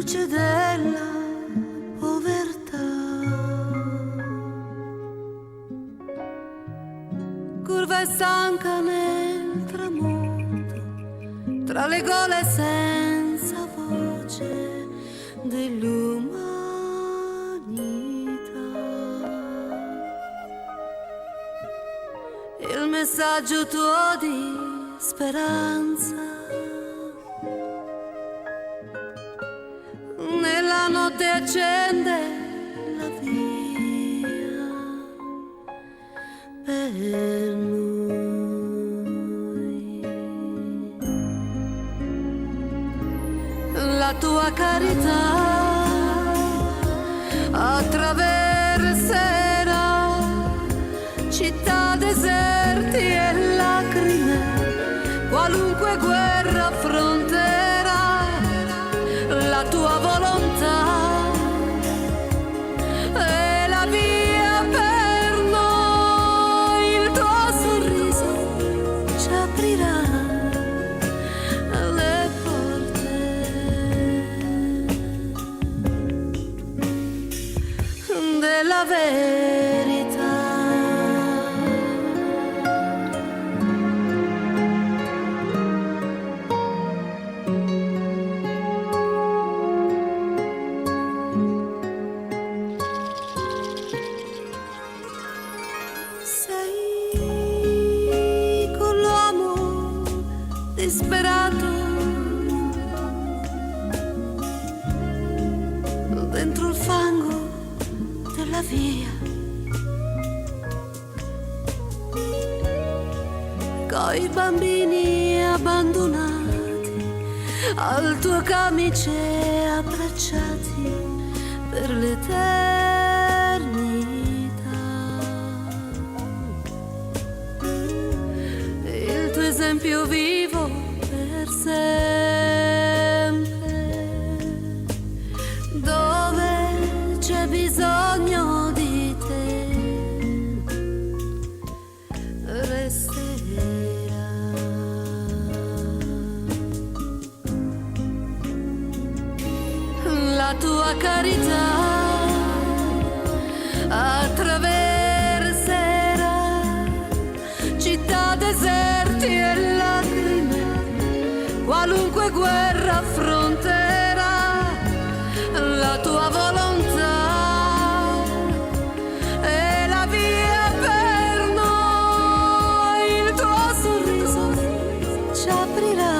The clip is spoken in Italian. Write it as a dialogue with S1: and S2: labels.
S1: luce della povertà. Curva e stanca nel tramonto, tra le gole senza voce dell'umanità. Il messaggio tuo di speranza nella notte accende la via per noi. La tua carità attraverserà città, deserti e lacrime, qualunque guerra affronterà. La tua volontà è la via per noi, il tuo sorriso ci aprirà le porte della verità. Disperato dentro il fango della via, coi bambini abbandonati al tuo camice, abbracciati per l'eternità. Il tuo esempio vivo per sempre, dove c'è bisogno di te, resterà. La tua carità attraverserà città, deserti e lacrime, qualunque guerra affronterà. La tua volontà è la via per noi, il tuo sorriso ci aprirà